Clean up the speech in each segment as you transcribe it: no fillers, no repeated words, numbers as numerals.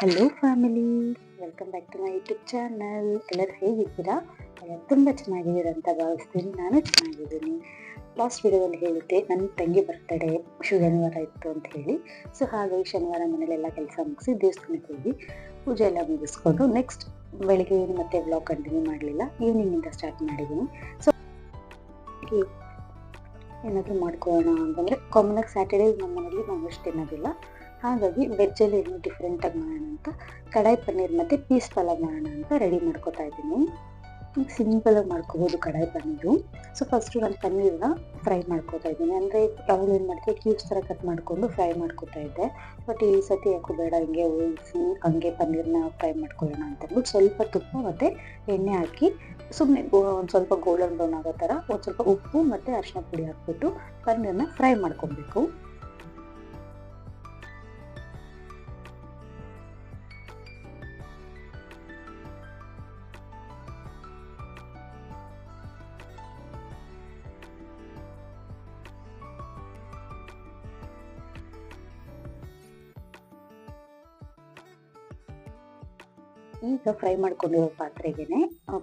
Hello family, welcome back to my YouTube channel. ಎಲ್ಲರೂ ಹೇಗಿದ್ದೀರಾ? ತುಂಬ ಚೆನ್ನಾಗಿದ್ದೀರಾ ಅಂತ ಭಾವಿಸ್ತೀನಿ. ನಾನು ಚೆನ್ನಾಗಿದ್ದೀನಿ. ಲಾಸ್ಟ್ ವಿಡಿಯೋದಲ್ಲಿ ಹೇಳಿದ್ದೆ ನನ್ನ ತಂಗಿ ಬರ್ತಡೇ ಶನಿವಾರ ಇತ್ತು ಅಂತ ಹೇಳಿ. ಸೊ ಹಾಗಾಗಿ ಶನಿವಾರ ಮನೇಲೆಲ್ಲ ಕೆಲಸ ಮುಗಿಸಿ ದೇವಸ್ಥಾನಕ್ಕೆ ಹೋಗಿ ಪೂಜೆ ಎಲ್ಲ ಮುಗಿಸ್ಕೊಂಡು ನೆಕ್ಸ್ಟ್ ಬೆಳಿಗ್ಗೆ ಮತ್ತೆ ವ್ಲಾಗ್ ಕಂಟಿನ್ಯೂ ಮಾಡಲಿಲ್ಲ, ಈವ್ನಿಂಗಿಂದ ಸ್ಟಾರ್ಟ್ ಮಾಡಿದ್ದೀನಿ. ಸೊ ಏನಾದರೂ ಮಾಡ್ಕೊಳ್ಳೋಣ ಅಂತಂದರೆ ಕಾಮನಾಗಿ ಸ್ಯಾಟರ್ಡೇ ನಮ್ಮ ಮನೇಲಿ ನಾನ್ ವೆಜ್ ತಿನ್ನೋದಿಲ್ಲ. ಹಾಗಾಗಿ ವೆಜ್ಜಲ್ಲಿ ಏನೋ ಡಿಫ್ರೆಂಟಾಗಿ ಮಾಡೋಣ ಅಂತ ಕಡಾಯಿ ಪನ್ನೀರ್ ಮತ್ತು ಪೀಸ್ ಪಲಾವ್ ಮಾಡೋಣ ಅಂತ ರೆಡಿ ಮಾಡ್ಕೊತಾ ಇದ್ದೀನಿ. ಸಿಂಪಲಾಗಿ ಮಾಡ್ಕೋಬೋದು ಕಡಾಯಿ ಪನ್ನೀರು. ಸೊ ಫಸ್ಟು ನಾನು ಪನ್ನೀರನ್ನ ಫ್ರೈ ಮಾಡ್ಕೋತಾ ಇದ್ದೀನಿ. ಅಂದರೆ ಯಾವಾಗಲೂ ಏನು ಮಾಡ್ತೀವಿ, ಕ್ಯೂಬ್ಸ್ ಥರ ಕಟ್ ಮಾಡಿಕೊಂಡು ಫ್ರೈ ಮಾಡ್ಕೋತಾ ಇದ್ದೆ. ಬಟ್ ಈ ಸತಿ ಯಾಕೋ ಬೇಡ, ಹಿಂಗೆ ಉಳಿಸಿ ಹಂಗೆ ಪನ್ನೀರನ್ನ ಫ್ರೈ ಮಾಡ್ಕೊಳ್ಳೋಣ ಅಂತಂದ್ಬಿಟ್ಟು ಸ್ವಲ್ಪ ತುಪ್ಪ ಮತ್ತು ಎಣ್ಣೆ ಹಾಕಿ ಸುಮ್ಮನೆ ಒಂದು ಸ್ವಲ್ಪ ಗೋಲ್ಡನ್ ಬ್ರೌನ್ ಆಗೋ ಥರ ಒಂದು ಸ್ವಲ್ಪ ಉಪ್ಪು ಮತ್ತು ಅರಿಶಿನ ಪುಡಿ ಹಾಕ್ಬಿಟ್ಟು ಪನ್ನೀರನ್ನ ಫ್ರೈ ಮಾಡ್ಕೊಬೇಕು. ಈಗ ಫ್ರೈ ಮಾಡ್ಕೊಂಡಿರೋ ಪಾತ್ರೆಗೆ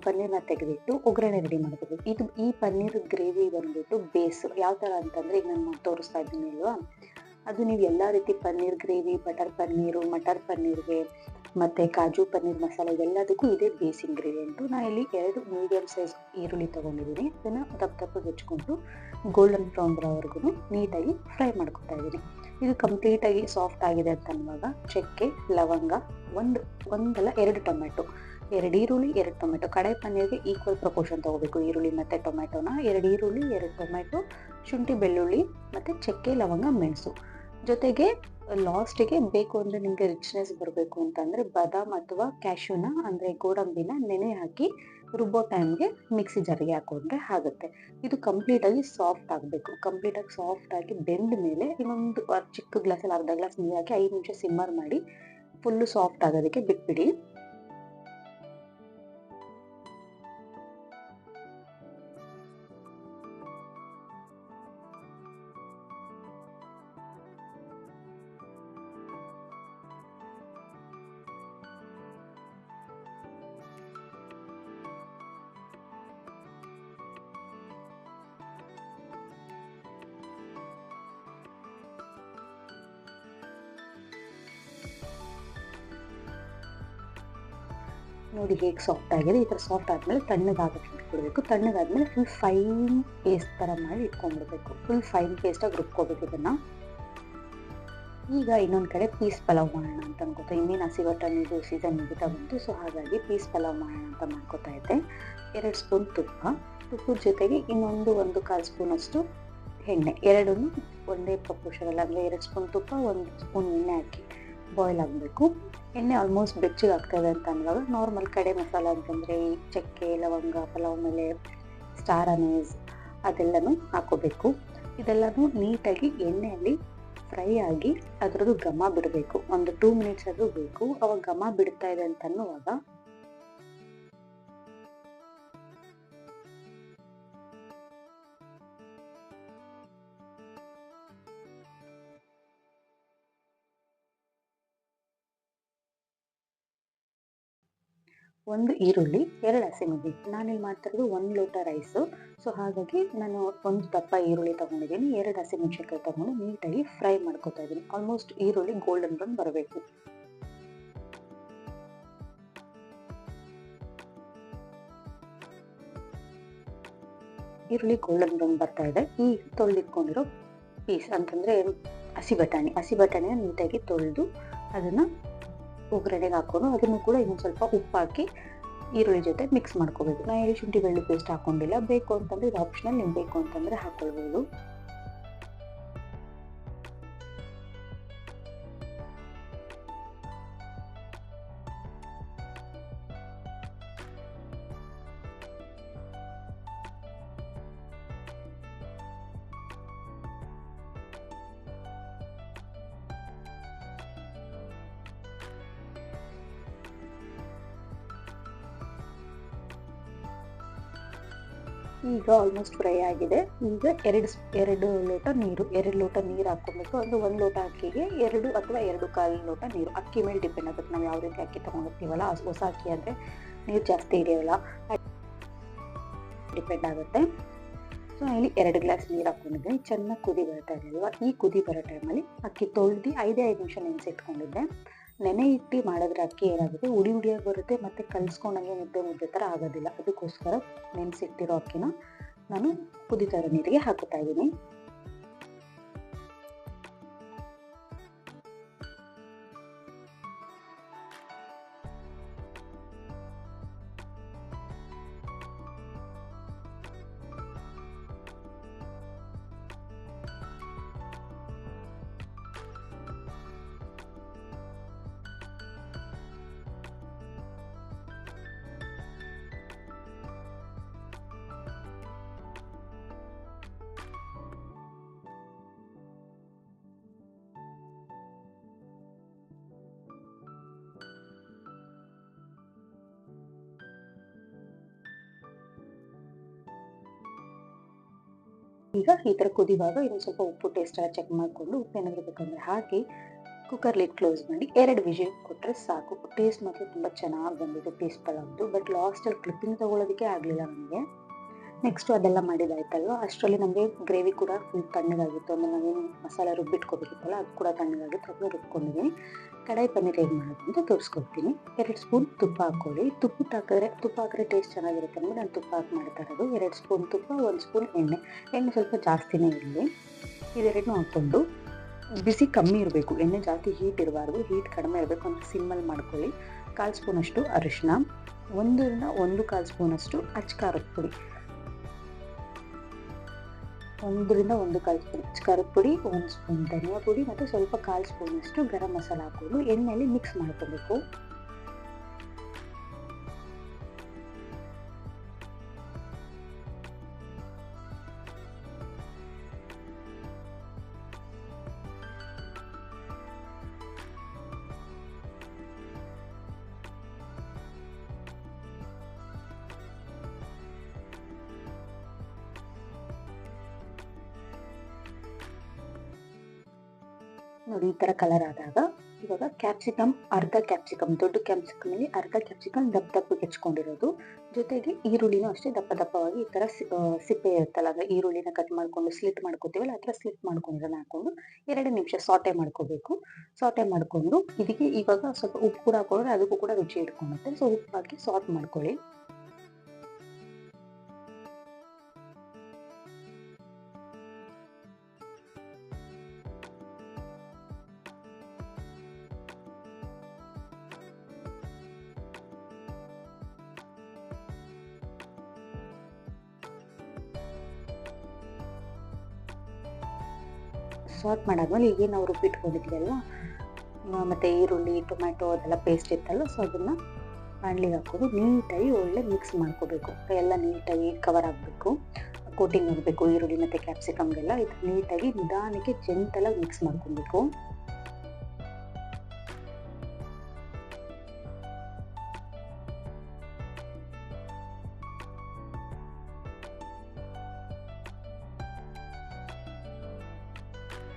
ಪನ್ನೀರ್ನ ತೆಗೆದಿಟ್ಟು ಒಗ್ಗರಣೆ ರೆಡಿ ಮಾಡ್ಕೋಬೇಕು. ಈ ಪನ್ನೀರ್ ಗ್ರೇವಿ ಬಂದ್ಬಿಟ್ಟು ಬೇಸ್ ಯಾವ ಥರ ಅಂತಂದರೆ, ಈಗ ನಾನು ತೋರಿಸ್ತಾ ಇದ್ದೀನಿ ಅಲ್ವಾ, ಅದು ನೀವು ಎಲ್ಲ ರೀತಿ ಪನ್ನೀರ್ ಗ್ರೇವಿ, ಬಟರ್ ಪನ್ನೀರು, ಮಟರ್ ಪನ್ನೀರ್ಗೆ ಮತ್ತು ಕಾಜು ಪನ್ನೀರ್ ಮಸಾಲೆ ಇದೆಲ್ಲದಕ್ಕೂ ಇದೇ ಬೇಸ್ ಇಂಗ್ರೀಡಿಯೆಂಟು. ನಾನು ಇಲ್ಲಿ 2 ಮೀಡಿಯಮ್ ಸೈಜ್ ಈರುಳ್ಳಿ ತೊಗೊಂಡಿದ್ದೀನಿ. ಅದನ್ನು ದಪ್ಪಗೆ ಹೆಚ್ಕೊಂಡು ಗೋಲ್ಡನ್ ಬ್ರೌನ್ ಬರೋವರೆಗೂ ನೀಟಾಗಿ ಫ್ರೈ ಮಾಡ್ಕೊತಾ ಇದ್ದೀನಿ. ಇದು ಕಂಪ್ಲೀಟಾಗಿ ಸಾಫ್ಟ್ ಆಗಿದೆ ಅಂತ ಅನ್ನುವಾಗ ಚಕ್ಕೆ, ಲವಂಗ, ಒಂದಲ್ಲ 2 ಟೊಮೆಟೊ, 2 ಈರುಳ್ಳಿ, 2 ಟೊಮೆಟೊ. ಕಡಾಯಿ ಪನ್ನೀರ್ಗೆ ಈಕ್ವಲ್ ಪ್ರಪೋರ್ಷನ್ ತೊಗೋಬೇಕು ಈರುಳ್ಳಿ ಮತ್ತು ಟೊಮೆಟೊನ. 2 ಈರುಳ್ಳಿ, 2 ಟೊಮೆಟೊ, ಶುಂಠಿ ಬೆಳ್ಳುಳ್ಳಿ ಮತ್ತು ಚಕ್ಕೆ, ಲವಂಗ, ಮೆಣಸು. ಜೊತೆಗೆ ಲಾಸ್ಟಿಗೆ ಬೇಕು ಅಂದರೆ ನಿಮಗೆ ರಿಚ್ನೆಸ್ ಬರಬೇಕು ಅಂತಂದರೆ ಬಾದಾಮ್ ಅಥವಾ ಕ್ಯಾಶ್ಯೂನ ಅಂದರೆ ಗೋಡಂಬಿನ ನೆನೆ ಹಾಕಿ ರುಬ್ಬೋ ಟೈಮ್ಗೆ ಮಿಕ್ಸಿ ಜಾರಿಗೆ ಹಾಕೊಂಡ್ರೆ ಆಗುತ್ತೆ. ಇದು ಕಂಪ್ಲೀಟಾಗಿ ಸಾಫ್ಟ್ ಆಗಬೇಕು. ಕಂಪ್ಲೀಟಾಗಿ ಸಾಫ್ಟಾಗಿ ಬೆಂದ ಮೇಲೆ ಇನ್ನೊಂದು ಚಿಕ್ಕ ಗ್ಲಾಸಲ್ಲಿ ಅರ್ಧ ಗ್ಲಾಸ್ ನೀರು ಹಾಕಿ 5 ನಿಮಿಷ ಸಿಮ್ಮರ್ ಮಾಡಿ ಫುಲ್ಲು ಸಾಫ್ಟ್ ಆಗೋದಕ್ಕೆ ಬಿಟ್ಬಿಡಿ. ನೋಡಿ ಹೇಗೆ ಸಾಫ್ಟ್ ಆಗಿದೆ. ಈ ಥರ ಸಾಫ್ಟ್ ಆದಮೇಲೆ ತಣ್ಣಗಾಗಕ್ಕೆ ಇಟ್ಕೊಳ್ಬೇಕು. ತಣ್ಣಗಾದ್ಮೇಲೆ ಫುಲ್ ಫೈನ್ ಪೇಸ್ಟ್ ಥರ ಮಾಡಿ ಇಟ್ಕೊಂಡ್ಬಿಡ್ಬೇಕು. ಫುಲ್ ಫೈನ್ ಪೇಸ್ಟಾಗಿ ರುಬ್ಕೋಬೇಕು ಇದನ್ನು. ಈಗ ಇನ್ನೊಂದು ಕಡೆ ಪೀಸ್ ಪಲಾವ್ ಮಾಡೋಣ ಅಂತ ಅನ್ಕೋತಾ, ಇನ್ನೇನು ಹಸಿ ಬಟಾಣಿದು ಸೀಸನ್ ಮುಗಿತಾ ಬಂತು. ಸೊ ಹಾಗಾಗಿ ಪೀಸ್ ಪಲಾವ್ ಮಾಡೋಣ ಅಂತ ಮಾಡ್ಕೋತಾ ಇದ್ದೆ. 2 ಸ್ಪೂನ್ ತುಪ್ಪದ ಜೊತೆಗೆ ಇನ್ನೊಂದು 1/4 ಸ್ಪೂನಷ್ಟು ಎಣ್ಣೆ, ಎರಡನ್ನೂ ಒಂದೇ ಪ್ರಪೋರ್ಷನಲ್ಲಿ ಅಂದರೆ 2 ಸ್ಪೂನ್ ತುಪ್ಪ, 1 ಸ್ಪೂನ್ ಎಣ್ಣೆ ಹಾಕಿ ಬಾಯ್ಲ್ ಆಗಬೇಕು. ಎಣ್ಣೆ ಆಲ್ಮೋಸ್ಟ್ ಬೆಚ್ಚಗೆ ಆಗ್ತದೆ ಅಂತ ಅನ್ನುವಾಗ ನಾರ್ಮಲ್ ಕಡೆ ಮಸಾಲ ಅಂತಂದರೆ ಈ ಚಕ್ಕೆ, ಲವಂಗ, ಪಲಾವ್ ಮೇಲೆ ಸ್ಟಾರ್ ಅನೀಸ್ ಅದೆಲ್ಲನೂ ಹಾಕೋಬೇಕು. ಇದೆಲ್ಲನೂ ನೀಟಾಗಿ ಎಣ್ಣೆಯಲ್ಲಿ ಫ್ರೈ ಆಗಿ ಅದರದ್ದು ಘಮ ಬಿಡಬೇಕು. ಒಂದು 2 ಮಿನಿಟ್ಸ್ ಆದರೂ ಬೇಕು. ಅವಾಗ ಘಮ ಬಿಡ್ತಾ ಇದೆ ಅಂತ ಅನ್ನುವಾಗ ಒಂದು ಈರುಳ್ಳಿ, 2 ಹಸಿಮೆಣಸಿನಕಾಯಿ. ನಾನಿಲ್ಲಿ ಮಾಡ್ತಿರೋದು 1 ಲೋಟ ರೈಸು. ಸೊ ಹಾಗಾಗಿ ನಾನು ಒಂದು ದಪ್ಪ ಈರುಳ್ಳಿ ತೊಗೊಂಡಿದ್ದೀನಿ, 2 ಹಸಿಮೆಣಸಿನಕಾಯಿ ತೊಗೊಂಡು ನೀಟಾಗಿ ಫ್ರೈ ಮಾಡ್ಕೊತಾ ಇದ್ದೀನಿ. ಆಲ್ಮೋಸ್ಟ್ ಈರುಳ್ಳಿ ಗೋಲ್ಡನ್ ಬ್ರೌನ್ ಬರಬೇಕು. ಈರುಳ್ಳಿ ಗೋಲ್ಡನ್ ಬ್ರೌನ್ ಬರ್ತಾ ಇದೆ. ಈ ತೊಳೆದಿಟ್ಕೊಂಡಿರೋ ಪೀಸ್ ಅಂತಂದರೆ ಹಸಿ ಬಟಾಣಿನ ನೀಟಾಗಿ ತೊಳೆದು ಅದನ್ನು ಒಗ್ಗರಣೆಗೆ ಹಾಕೊಂಡು ಅದನ್ನು ಕೂಡ ಇನ್ನೊಂದು ಸ್ವಲ್ಪ ಉಪ್ಪು ಹಾಕಿ ಈರುಳ್ಳಿ ಜೊತೆ ಮಿಕ್ಸ್ ಮಾಡ್ಕೋಬೇಕು. ನಾನು ಇಲ್ಲಿ ಶುಂಠಿ ಬೆಳ್ಳುಳ್ಳಿ ಪೇಸ್ಟ್ ಹಾಕೊಂಡಿಲ್ಲ. ಬೇಕು ಅಂತಂದರೆ ಇದು ಆಪ್ಷನಲ್, ನೀವು ಬೇಕು ಅಂತಂದರೆ ಹಾಕೊಳ್ಬೋದು. ಈಗ ಆಲ್ಮೋಸ್ಟ್ ಫ್ರೈ ಆಗಿದೆ. ಈಗ 2 ಲೋಟ ನೀರು, 2 ಲೋಟ ನೀರು ಹಾಕ್ಕೊಬೇಕು. ಅಂದ್ರೆ 1 ಲೋಟ ಅಕ್ಕಿಗೆ 2 ಅಥವಾ 2 1/4 ಲೋಟ ನೀರು. ಅಕ್ಕಿ ಮೇಲೆ ಡಿಪೆಂಡ್ ಆಗುತ್ತೆ, ನಾವು ಯಾವ ರೀತಿ ಅಕ್ಕಿ ತೊಗೊಂಡಿರ್ತೀವಲ್ಲ. ಹೊಸ ಅಕ್ಕಿ ಆದರೆ ನೀರು ಜಾಸ್ತಿ ಹಿಡಿಯೋಲ್ಲ, ಡಿಪೆಂಡ್ ಆಗುತ್ತೆ. ಸೊ ಇಲ್ಲಿ 2 ಗ್ಲಾಸ್ ನೀರು ಹಾಕ್ಕೊಂಡಿದ್ದೀನಿ. ಚೆನ್ನಾಗಿ ಕುದಿ ಬರ್ತಾ ಇದೆ ಅಲ್ವಾ, ಈ ಕುದಿ ಬರೋ ಟೈಮಲ್ಲಿ ಅಕ್ಕಿ ತೊಳೆದು 5 ನಿಮಿಷ ನೆನೆಸಿಟ್ಕೊಂಡಿದ್ದೆ. ನೆನೆ ಇಟ್ಟು ಮಾಡಿದ್ರೆ ಅಕ್ಕಿ ಏನಾಗುತ್ತೆ, ಉಡಿ ಉಡಿಯಾಗಿ ಬರುತ್ತೆ, ಮತ್ತು ಕಲಿಸ್ಕೊಂಡಂಗೆ ಮುದ್ದೆ ಥರ ಆಗೋದಿಲ್ಲ. ಅದಕ್ಕೋಸ್ಕರ ನೆನೆಸಿಟ್ಟಿರೋ ಅಕ್ಕಿನ ನಾನು ಕುದಿತಾ ಇರೋ ನೀರಿಗೆ ಹಾಕುತ್ತಾ ಇದ್ದೀನಿ. ಈಗ ಈ ಥರ ಕುದಿವಾಗ ಇನ್ನೊಂದು ಸ್ವಲ್ಪ ಉಪ್ಪು ಟೇಸ್ಟ್ ಎಲ್ಲ ಚೆಕ್ ಮಾಡಿಕೊಂಡು, ಉಪ್ಪು ಏನಾದರೂ ಬೇಕಂದರೆ ಹಾಕಿ ಕುಕ್ಕರ್ ಲಿಡ್ ಕ್ಲೋಸ್ ಮಾಡಿ 2 ವಿಷಲ್ ಕೊಟ್ಟರೆ ಸಾಕು. ಟೇಸ್ಟ್ ಮಾತ್ರ ತುಂಬ ಚೆನ್ನಾಗಿ ಬಂದಿದೆ ಪೀಸ್ ಪಲಾವ್ದು. ಬಟ್ ಲಾಸ್ಟಲ್ಲಿ ಕ್ಲಿಪ್ಪಿಂಗ್ ತೊಗೊಳೋದಕ್ಕೆ ಆಗಲಿಲ್ಲ ನನಗೆ. ನೆಕ್ಸ್ಟು ಅದೆಲ್ಲ ಮಾಡಿದಾಯ್ತಲ್ವ, ಅಷ್ಟರಲ್ಲಿ ನಮಗೆ ಗ್ರೇವಿ ಕೂಡ ಫುಲ್ ತಣ್ಣಗಾಗಿತ್ತು. ಅಂದರೆ ನಾವೇನು ಮಸಾಲೆ ರುಬ್ಬಿಟ್ಕೋಬೇಕಿತ್ತಲ್ಲ, ಅದು ಕೂಡ ತಣ್ಣಗಾಗಿತ್ತು. ಅದನ್ನು ರುಬ್ಕೊಂಡಿದ್ದೀನಿ. ಕಡಾಯಿ ಪನ್ನೀರ್ ಹೇಗೆ ಮಾಡೋದು ಅಂತ ತೋರಿಸ್ಕೊಡ್ತೀನಿ. 2 ಸ್ಪೂನ್ ತುಪ್ಪ ಹಾಕ್ಕೊಳ್ಳಿ. ತುಪ್ಪ ಹಾಕಿದ್ರೆ ಟೇಸ್ಟ್ ಚೆನ್ನಾಗಿರುತ್ತೆ ಅಂದರೆ ನಾನು ತುಪ್ಪ ಹಾಕಿ ಮಾಡ್ತಾ ಇರೋದು. 2 ಸ್ಪೂನ್ ತುಪ್ಪ, 1 ಸ್ಪೂನ್ ಎಣ್ಣೆ ಸ್ವಲ್ಪ ಜಾಸ್ತಿನೇ ಇರಲಿ. ಇದೆರಡನ್ನೂ ಹಾಕ್ಕೊಂಡು ಬಿಸಿ ಕಮ್ಮಿ ಇರಬೇಕು, ಎಣ್ಣೆ ಜಾಸ್ತಿ ಹೀಟ್ ಇರಬಾರ್ದು, ಹೀಟ್ ಕಡಿಮೆ ಇರಬೇಕು. ಅಂದರೆ ಸಿಮ್ಮಲ್ಲಿ ಮಾಡ್ಕೊಳ್ಳಿ. 1/4 ಸ್ಪೂನಷ್ಟು ಅರಿಶಿನ, 1 ಸ್ಪೂನಷ್ಟು ಖಾರದ ಪುಡಿ, 1 ಸ್ಪೂನ್ ಖಾರದ ಪುಡಿ, 1 ಸ್ಪೂನ್ ಧನಿಯಾ ಪುಡಿ ಮತ್ತು ಸ್ವಲ್ಪ 1/4 ಸ್ಪೂನಷ್ಟು ಗರಂ ಮಸಾಲ ಹಾಕ್ಕೊಂಡು ಎಣ್ಣೆಯಲ್ಲಿ ಮಿಕ್ಸ್ ಮಾಡ್ಕೋಬೇಕು. ನೋಡಿ ಈ ಥರ ಕಲರ್ ಆದಾಗ ಇವಾಗ ಕ್ಯಾಪ್ಸಿಕಮ್, ಅರ್ಧ ಕ್ಯಾಪ್ಸಿಕಮ್, ದೊಡ್ಡ ಕ್ಯಾಪ್ಸಿಕಮಲ್ಲಿ ಅರ್ಧ ಕ್ಯಾಪ್ಸಿಕಮ್ ದಪ್ಪಗೆ ಹೆಚ್ಕೊಂಡಿರೋದು, ಜೊತೆಗೆ ಈರುಳ್ಳಿನೂ ಅಷ್ಟೇ ದಪ್ಪವಾಗಿ ಈ ಥರ ಸಿಪ್ಪೆ ಇರುತ್ತಲ್ಲ, ಅಂದರೆ ಈರುಳ್ಳಿನ ಕಟ್ ಮಾಡಿಕೊಂಡು ಸ್ಲಿಟ್ ಮಾಡ್ಕೋತೀವಲ್ಲ, ಆ ಥರ ಸ್ಲಿಟ್ ಮಾಡ್ಕೊಂಡಿರೋದನ್ನ ಹಾಕ್ಕೊಂಡು 2 ನಿಮಿಷ ಸಾಟೆ ಮಾಡ್ಕೋಬೇಕು. ಸಾಟೆ ಮಾಡಿಕೊಂಡು ಇದಕ್ಕೆ ಇವಾಗ ಸ್ವಲ್ಪ ಉಪ್ಪು ಕೂಡ ಹಾಕೊಂಡ್ರೆ ಅದಕ್ಕೂ ಕೂಡ ರುಚಿ ಇಟ್ಕೊಳುತ್ತೆ. ಸೊ ಉಪ್ಪು ಹಾಕಿ ಸಾಟ್ ಮಾಡ್ಕೊಳ್ಳಿ. ಸಾಟ್ ಮಾಡಾದ್ಮೇಲೆ ಈಗ ನಾವು ರುಬ್ಬಿಟ್ಕೊಂಡಿದ್ವಲ್ವ, ಮತ್ತು ಈರುಳ್ಳಿ, ಟೊಮ್ಯಾಟೊ ಅದೆಲ್ಲ ಪೇಸ್ಟ್ ಇತ್ತಲ್ಲ, ಸೊ ಅದನ್ನು ಬಾಣಲಿಗೆ ಹಾಕೋದು ನೀಟಾಗಿ ಒಳ್ಳೆ ಮಿಕ್ಸ್ ಮಾಡ್ಕೋಬೇಕು. ಎಲ್ಲ ನೀಟಾಗಿ ಕವರ್ ಆಗಬೇಕು, ಕೋಟಿಂಗ್ ಆಗಬೇಕು ಈರುಳ್ಳಿ ಮತ್ತು ಕ್ಯಾಪ್ಸಿಕಮ್ಗೆಲ್ಲ. ಇದು ನೀಟಾಗಿ ನಿಧಾನಕ್ಕೆ ಜೆಂಟಲಾಗಿ ಮಿಕ್ಸ್ ಮಾಡ್ಕೊಬೇಕು.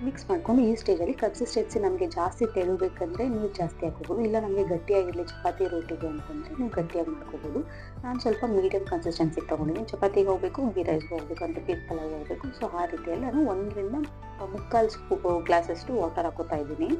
ಮಿಕ್ಸ್ ಮಾಡ್ಕೊಂಡು ಈ ಸ್ಟೇಜಲ್ಲಿ ಕನ್ಸಿಸ್ಟೆನ್ಸಿ ನಮಗೆ ಜಾಸ್ತಿ ತೆಳುಬೇಕಂದ್ರೆ ನೀರು ಜಾಸ್ತಿ ಹಾಕೋಬೋದು, ಇಲ್ಲ ನಮಗೆ ಗಟ್ಟಿಯಾಗಿರಲಿ ಚಪಾತಿ ರೋಟಿಗೆ ಅಂತಂದರೆ ನೀವು ಗಟ್ಟಿಯಾಗಿ ಮಾಡ್ಕೋಬೋದು. ನಾನು ಸ್ವಲ್ಪ ಮೀಡಿಯಮ್ ಕನ್ಸಿಸ್ಟೆನ್ಸಿ ತೊಗೊಂಡಿದ್ದೀನಿ. ಚಪಾತಿಗೆ ಹೋಗಬೇಕು, ಗೀ ರೈಸ್ಗೆ ಹೋಗಬೇಕು, ಅಂದರೆ ಪೀಸ್ ಪಲಾವ್ ಹೋಗಬೇಕು. ಸೊ ಆ ರೀತಿಯಲ್ಲಿ ನಾನು 1 ರಿಂದ 3/4 ಗ್ಲಾಸಷ್ಟು ವಾಟರ್ ಹಾಕೋತಾ ಇದ್ದೀನಿ.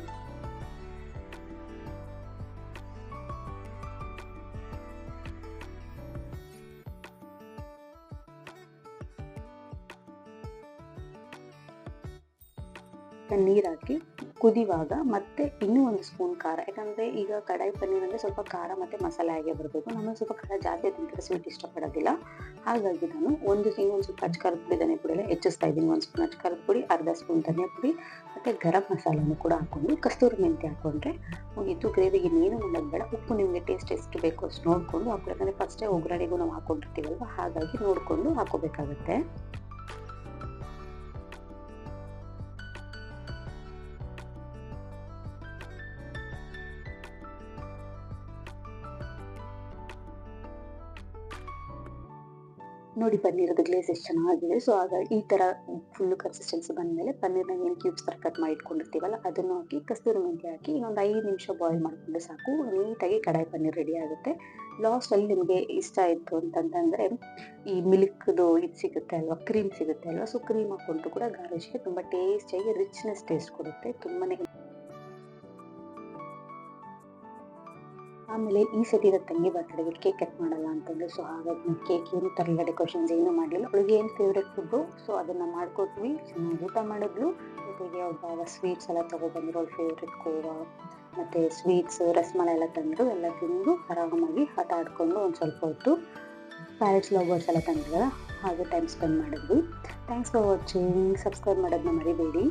ನೀರು ಹಾಕಿ ಕುದಿವಾಗ ಮತ್ತೆ ಇನ್ನೂ 1 ಸ್ಪೂನ್ ಖಾರ, ಯಾಕಂದರೆ ಈಗ ಕಡಾಯಿ ಪನ್ನೀರ್ ಅಂದರೆ ಸ್ವಲ್ಪ ಖಾರ ಮತ್ತು ಮಸಾಲೆ ಆಗೇ ಬರಬೇಕು. ನಮಗೆ ಸ್ವಲ್ಪ ಖಾರ ಜಾಸ್ತಿ ತಿಂತಾರೆ, ಸ್ವೀಟ್ ಇಷ್ಟಪಡೋದಿಲ್ಲ. ಹಾಗಾಗಿ ನಾನು ಇನ್ನೊಂದು ಸ್ವಲ್ಪ ಖಾರದ ಪುಡಿ, ಧನಿಯಾ ಪುಡಿ ಎಲ್ಲ ಹೆಚ್ಚಿಸ್ತಾ ಇದ್ದೀನಿ. 1 ಸ್ಪೂನ್ ಖಾರದ ಪುಡಿ, ಅರ್ಧ ಸ್ಪೂನ್ ಧನಿಯಾ ಪುಡಿ ಮತ್ತು ಗರಂ ಮಸಾಲನ್ನು ಕೂಡ ಹಾಕ್ಕೊಂಡು ಕಸ್ತೂರಿ ಮೆಂತ್ಯ ಹಾಕ್ಕೊಂಡ್ರೆ ಮುಗೀತು. ಗ್ರೇವಿಗೆ ಇನ್ನೇನು ಮಾಡೋದು ಬೇಡ. ಉಪ್ಪು ನಿಮಗೆ ಟೇಸ್ಟ್ ಎಷ್ಟು ಬೇಕೋ ಅಷ್ಟು ನೋಡಿಕೊಂಡು ಹಾಕ್ಬೇಕು, ಯಾಕಂದರೆ ಫಸ್ಟೇ ಒಗ್ಗರಣೆಗೂ ನಾವು ಹಾಕ್ಕೊಂಡಿರ್ತೀವಲ್ವ, ಹಾಗಾಗಿ ನೋಡಿಕೊಂಡು ಹಾಕೋಬೇಕಾಗತ್ತೆ. ನೋಡಿ ಪನ್ನೀರದ್ದು ಗ್ಲೇಸ್ ಎಷ್ಟು ಚೆನ್ನಾಗಿದೆ. ಸೊ ಹಾಗಾಗಿ ಈ ಥರ ಫುಲ್ಲು ಕನ್ಸಿಸ್ಟೆನ್ಸಿ ಬಂದಮೇಲೆ ಪನ್ನೀರ್ನ ಏನು ಕ್ಯೂಬ್ಸ್ ಥರ ಕಟ್ ಮಾಡಿ ಇಟ್ಕೊಂಡಿರ್ತೀವಲ್ಲ ಅದನ್ನು ಹಾಕಿ ಕಸ್ತೂರಿ ಮೆಂತ್ಯ ಹಾಕಿ ಇನ್ನೊಂದು 5 ನಿಮಿಷ ಬಾಯ್ಲ್ ಮಾಡಿಕೊಂಡ್ರೆ ಸಾಕು. ನೀಟಾಗಿ ಕಡಾಯಿ ಪನ್ನೀರ್ ರೆಡಿ ಆಗುತ್ತೆ. ಲಾಸ್ಟಲ್ಲಿ ನಿಮಗೆ ಇಷ್ಟ ಆಯಿತು ಅಂತಂತಂದರೆ ಈ ಮಿಲ್ಕ್‌ದು ಇದು ಸಿಗುತ್ತೆ ಅಲ್ವಾ, ಕ್ರೀಮ್ ಸಿಗುತ್ತೆ ಅಲ್ವಾ, ಸೊ ಕ್ರೀಮ್ ಹಾಕ್ಕೊಂಡ್ರು ಕೂಡ ಗಾರ್ನಿಷ್‌ಗೆ ತುಂಬ ಟೇಸ್ಟಿಯಾಗಿ ರಿಚ್‌ನೆಸ್ ಟೇಸ್ಟ್ ಕೊಡುತ್ತೆ. ತುಂಬನೇ ಆಮೇಲೆ ಈ ಸತಿ ನನ್ನ ತಂಗಿ ಬರ್ತ್‌ಡೇಗೆ ಕೇಕ್ ಕಟ್ ಮಾಡಲ್ಲ ಅಂತಂದ್ರೆ, ಸೊ ಹಾಗಾಗಿ ನಾನು ಕೇಕ್ ಏನು ತರಲಿಲ್ಲ, ಡೆಕೋರೇಷನ್ಸ್ ಏನೂ ಮಾಡಲಿಲ್ಲ. ಅವಳಿಗೆ ಏನು ಫೇವ್ರೆಟ್ ಫುಡ್ಡು ಸೊ ಅದನ್ನು ಮಾಡಿಕೊಟ್ವಿ. ಚೆನ್ನಾಗಿ ಊಟ ಮಾಡಿದ್ಲು. ಜೊತೆಗೆ ಅವ್ಳ ಭಾವ ಸ್ವೀಟ್ಸ್ ಎಲ್ಲ ತೊಗೊಬಂದ್ರು. ಅವ್ಳ ಫೇವ್ರೆಟ್ ಕೋವಾ ಮತ್ತು ಸ್ವೀಟ್ಸು, ರಸಮಲೈ ಎಲ್ಲ ತಂದರು. ಎಲ್ಲ ತಿಂದು ಆರಾಮಾಗಿ ಆಟ ಆಡಿಕೊಂಡು ಒಂದು ಸ್ವಲ್ಪ ಹೊತ್ತು ಪ್ಯಾರೆಟ್ಸ್, ಲವ್ ಬರ್ಡ್ಸ್ ಎಲ್ಲ ತಂದಿದ್ರಲ್ಲ ಹಾಗೆ ಟೈಮ್ ಸ್ಪೆಂಡ್ ಮಾಡಿದ್ವಿ. Thanks for watching. ಸಬ್ಸ್ಕ್ರೈಬ್ ಮಾಡೋದನ್ನ ಮರಿಬೇಡಿ.